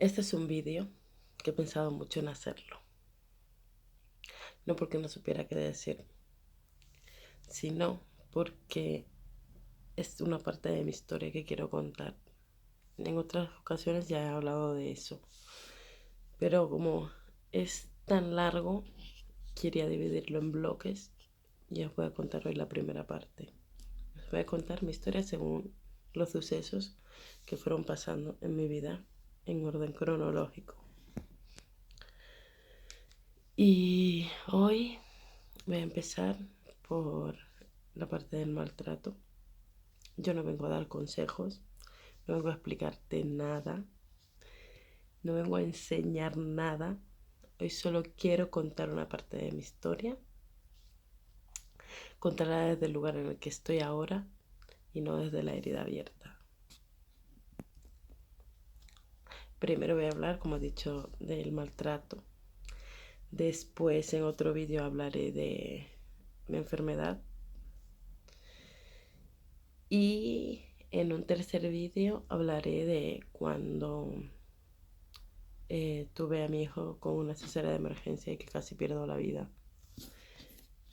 Este es un vídeo que he pensado mucho en hacerlo. No porque no supiera qué decir, sino porque es una parte de mi historia que quiero contar. En otras ocasiones ya he hablado de eso, pero como es tan largo, quería dividirlo en bloques y os voy a contar hoy la primera parte. Os voy a contar mi historia según los sucesos que fueron pasando en mi vida en orden cronológico. Y hoy voy a empezar por la parte del maltrato. Yo no vengo a dar consejos, no vengo a explicarte nada, no vengo a enseñar nada. Hoy solo quiero contar una parte de mi historia, contarla desde el lugar en el que estoy ahora y no desde la herida abierta. Primero voy a hablar, como he dicho, del maltrato. Después en otro vídeo hablaré de mi enfermedad. Y en un tercer vídeo hablaré de cuando tuve a mi hijo con una cesárea de emergencia y que casi pierdo la vida.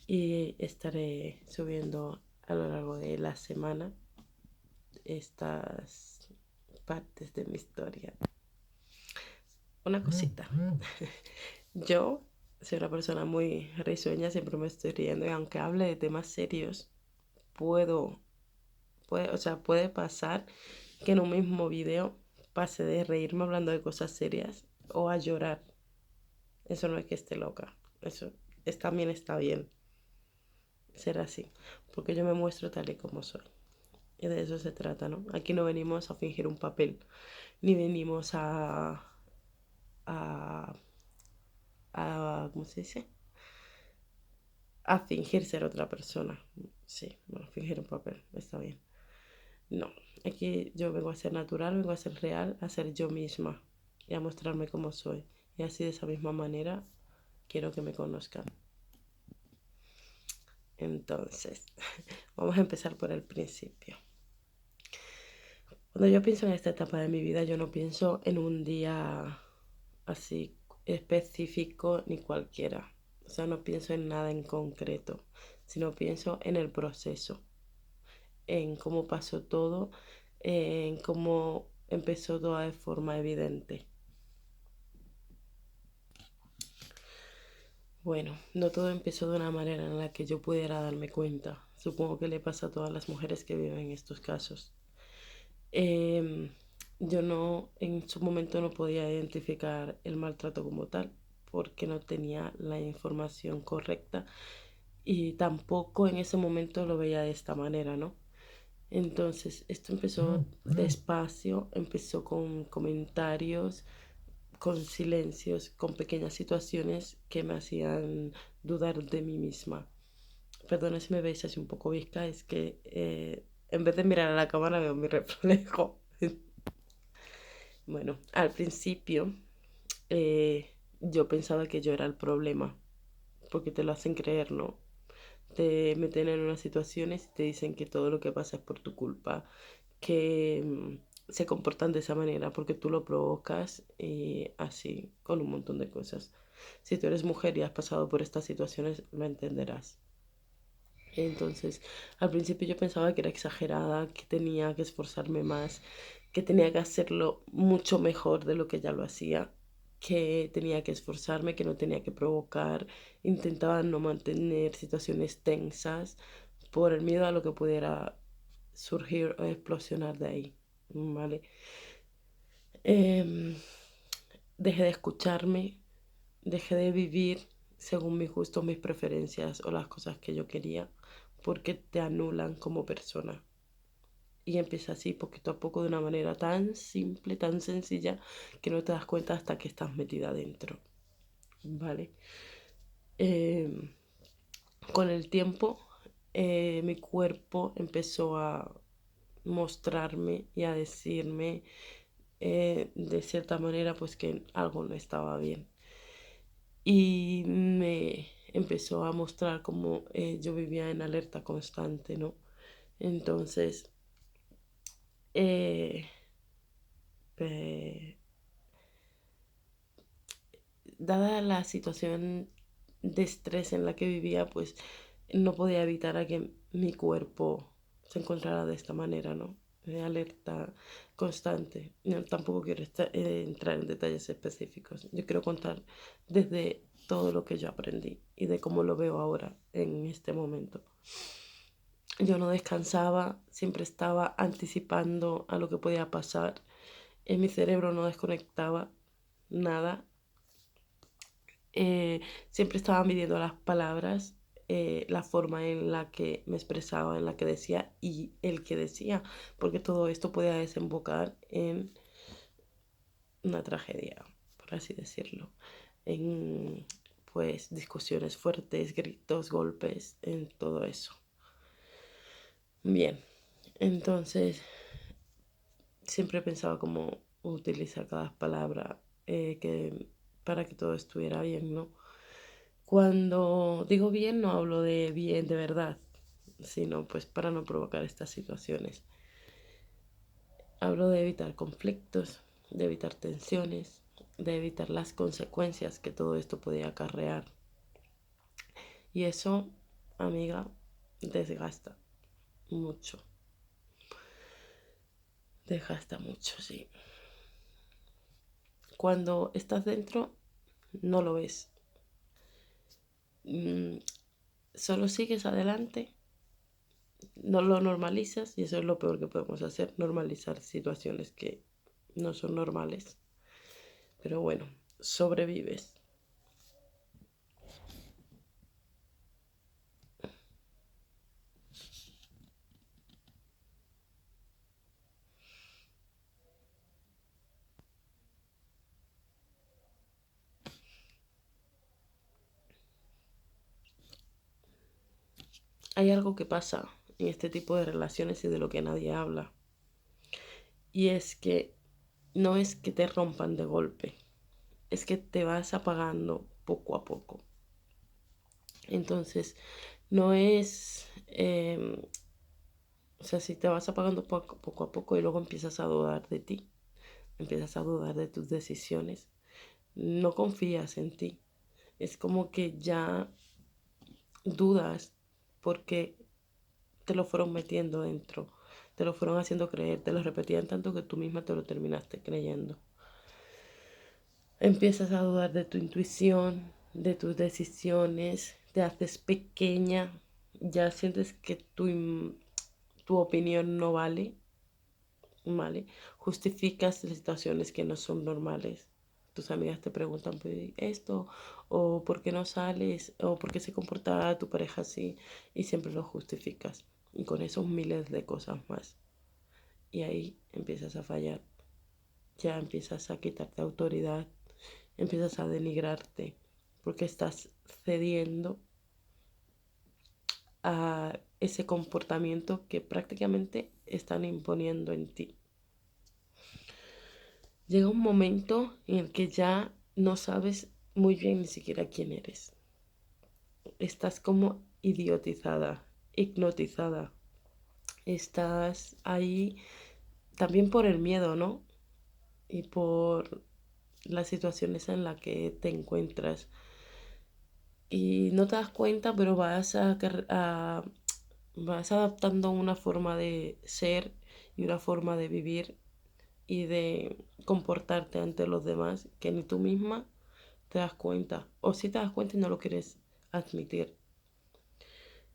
Y estaré subiendo a lo largo de la semana estas partes de mi historia. Una cosita. Yo soy una persona muy risueña, siempre me estoy riendo y aunque hable de temas serios, puede pasar que en un mismo video pase de reírme hablando de cosas serias o a llorar. Eso no es que esté loca. También está bien ser así. Porque yo me muestro tal y como soy. Y de eso se trata, ¿no? Aquí no venimos a fingir un papel. Ni venimos a, ¿cómo se dice? A fingir ser otra persona. Sí, bueno, fingir un papel. Está bien. No, aquí yo vengo a ser natural, vengo a ser real, a ser yo misma y a mostrarme como soy. Y así de esa misma manera quiero que me conozcan. Entonces, vamos a empezar por el principio. Cuando yo pienso en esta etapa de mi vida, yo no pienso en un día así específico ni cualquiera. O sea, no pienso en nada en concreto, sino pienso en el proceso, en cómo pasó todo, en cómo empezó todo de forma evidente. Bueno, no todo empezó de una manera en la que yo pudiera darme cuenta. Supongo que le pasa a todas las mujeres que viven estos casos. Em, yo no, en su momento no podía identificar el maltrato como tal porque no tenía la información correcta y tampoco en ese momento lo veía de esta manera, ¿no? Entonces, esto empezó despacio, empezó con comentarios, con silencios, con pequeñas situaciones que me hacían dudar de mí misma. Perdona si me veis así un poco visca, es que en vez de mirar a la cámara veo mi reflejo. Bueno, al principio yo pensaba que yo era el problema, porque te lo hacen creer, ¿no? Te meten en unas situaciones y te dicen que todo lo que pasa es por tu culpa, que se comportan de esa manera porque tú lo provocas y así, con un montón de cosas. Si tú eres mujer y has pasado por estas situaciones, lo entenderás. Entonces, al principio yo pensaba que era exagerada, que tenía que esforzarme más, que tenía que hacerlo mucho mejor de lo que ya lo hacía, que tenía que esforzarme, que no tenía que provocar, intentaba no mantener situaciones tensas por el miedo a lo que pudiera surgir o explosionar de ahí, ¿vale? Em, Dejé de escucharme, dejé de vivir según mis gustos, mis preferencias o las cosas que yo quería, porque te anulan como persona. Y empieza así, poquito a poco, de una manera tan simple, tan sencilla, que no te das cuenta hasta que estás metida dentro. ¿Vale? Eh, con el tiempo, mi cuerpo empezó a mostrarme y a decirme de cierta manera pues que algo no estaba bien. Y me empezó a mostrar como yo vivía en alerta constante, ¿no? Entonces, eh, eh, dada la situación de estrés en la que vivía, pues no podía evitar a que mi cuerpo se encontrara de esta manera, ¿no? De alerta constante. No, tampoco quiero entrar en detalles específicos. Yo quiero contar desde todo lo que yo aprendí y de cómo lo veo ahora, en este momento. Yo no descansaba, siempre estaba anticipando a lo que podía pasar. En mi cerebro no desconectaba nada. Siempre estaba midiendo las palabras, la forma en la que me expresaba, en la que decía y el que decía, porque todo esto podía desembocar en una tragedia, por así decirlo, en pues discusiones fuertes, gritos, golpes, en todo eso. Bien, entonces siempre pensaba cómo utilizar cada palabra para que todo estuviera bien, ¿no? Cuando digo bien, no hablo de bien de verdad, sino pues para no provocar estas situaciones. Hablo de evitar conflictos, de evitar tensiones, de evitar las consecuencias que todo esto podía acarrear. Y eso, amiga, desgasta mucho. Desgasta mucho, sí. Cuando estás dentro, no lo ves. Mm, Solo sigues adelante, no lo normalizas y eso es lo peor que podemos hacer, normalizar situaciones que no son normales. Pero bueno, sobrevives. Hay algo que pasa en este tipo de relaciones y de lo que nadie habla. Y es que no es que te rompan de golpe, es que te vas apagando poco a poco. Entonces, no es, o sea, si te vas apagando poco a poco y luego empiezas a dudar de ti, empiezas a dudar de tus decisiones, no confías en ti. Es como que ya dudas porque te lo fueron metiendo dentro, te lo fueron haciendo creer, te lo repetían tanto que tú misma te lo terminaste creyendo. Empiezas a dudar de tu intuición, de tus decisiones, te haces pequeña, ya sientes que tu opinión no vale, ¿vale? Justificas situaciones que no son normales. Tus amigas te preguntan pues, esto, o por qué no sales, o por qué se comporta tu pareja así, y siempre lo justificas. Y con esos miles de cosas más. Y ahí empiezas a fallar. Ya empiezas a quitarte autoridad, empiezas a denigrarte, porque estás cediendo a ese comportamiento que prácticamente están imponiendo en ti. Llega un momento en el que ya no sabes muy bien ni siquiera quién eres. Estás como idiotizada, hipnotizada. Estás ahí también por el miedo, ¿no? Y por las situaciones en las que te encuentras. Y no te das cuenta, pero vas adaptando una forma de ser y una forma de vivir y de comportarte ante los demás que ni tú misma te das cuenta. O si te das cuenta y no lo quieres admitir.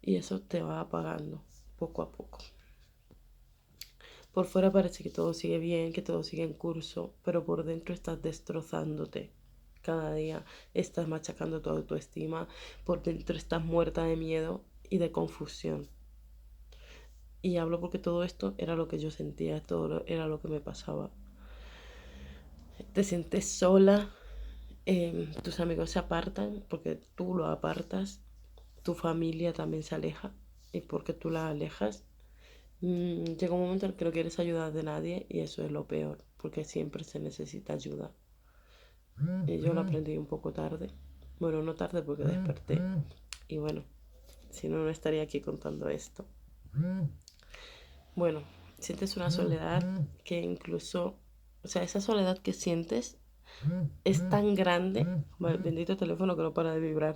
Y eso te va apagando poco a poco. Por fuera parece que todo sigue bien, que todo sigue en curso, pero por dentro estás destrozándote. Cada día estás machacando tu autoestima, por dentro estás muerta de miedo y de confusión. Y hablo porque todo esto era lo que yo sentía, era lo que me pasaba. Te sientes sola, tus amigos se apartan porque tú lo apartas, tu familia también se aleja y porque tú la alejas. Llega un momento en el que no quieres ayudar de nadie y eso es lo peor, porque siempre se necesita ayuda. Y yo lo aprendí un poco tarde. Bueno, no tarde porque desperté. Y bueno, si no, no estaría aquí contando esto. Bueno, sientes una soledad que incluso, o sea, esa soledad que sientes es tan grande, bendito teléfono que no para de vibrar.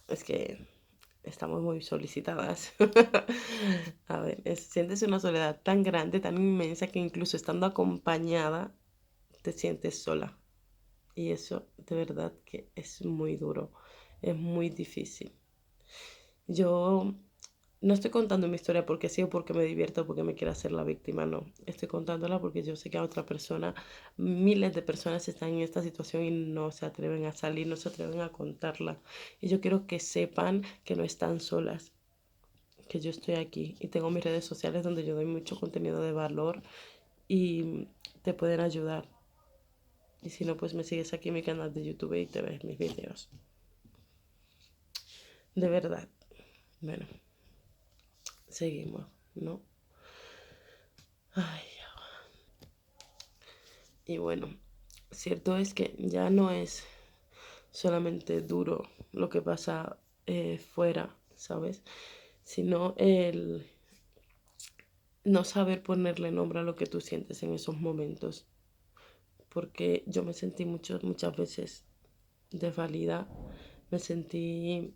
Es que estamos muy solicitadas. A ver, sientes una soledad tan grande, tan inmensa, que incluso estando acompañada, te sientes sola. Y eso de verdad que es muy duro, es muy difícil. Yo no estoy contando mi historia porque sí o porque me divierto o porque me quiero hacer la víctima, no. Estoy contándola porque yo sé que a otra persona, miles de personas están en esta situación y no se atreven a salir, no se atreven a contarla. Y yo quiero que sepan que no están solas, que yo estoy aquí y tengo mis redes sociales donde yo doy mucho contenido de valor y te pueden ayudar. Y si no, pues me sigues aquí en mi canal de YouTube y te ves mis videos. De verdad. Bueno, seguimos, ¿no? Ay, y bueno, cierto es que ya no es solamente duro lo que pasa fuera, ¿sabes? Sino el no saber ponerle nombre a lo que tú sientes en esos momentos. Porque yo me sentí muchas veces desvalida, me sentí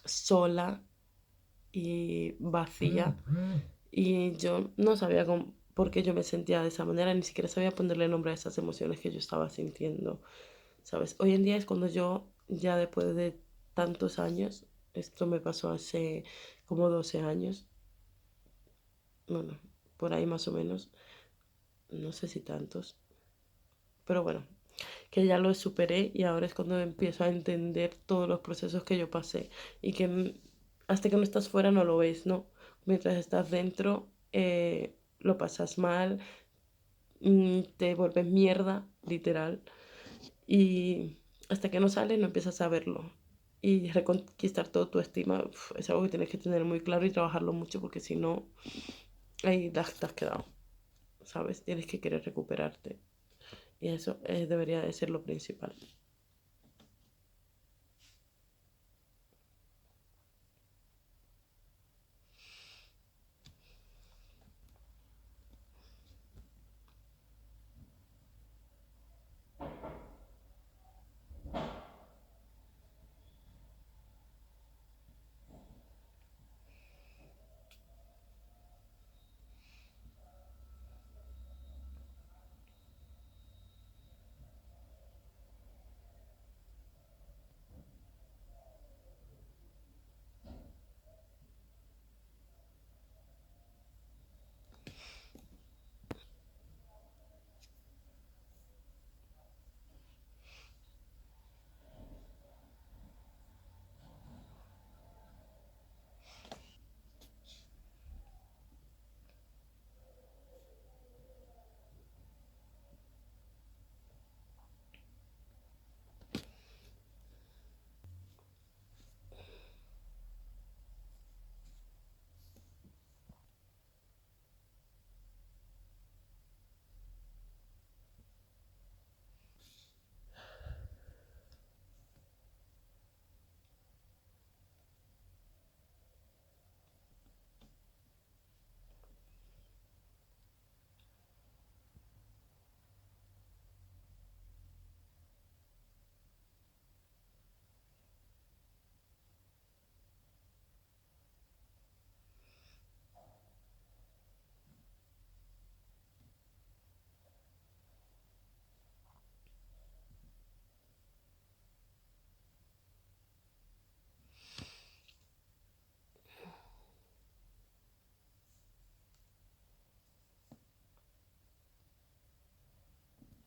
sola y vacía y yo no sabía por qué yo me sentía de esa manera, ni siquiera sabía ponerle nombre a esas emociones que yo estaba sintiendo, ¿sabes? Hoy en día es cuando yo, ya después de tantos años, esto me pasó hace como 12 años, bueno, por ahí más o menos, no sé si tantos, pero bueno, que ya lo superé y ahora es cuando empiezo a entender todos los procesos que yo pasé y que hasta que no estás fuera no lo ves, ¿no? Mientras estás dentro lo pasas mal, te vuelves mierda, literal, y hasta que no sales no empiezas a verlo. Y reconquistar toda tu estima es algo que tienes que tener muy claro y trabajarlo mucho porque si no, ahí te has quedado, ¿sabes? Tienes que querer recuperarte. Y eso debería de ser lo principal.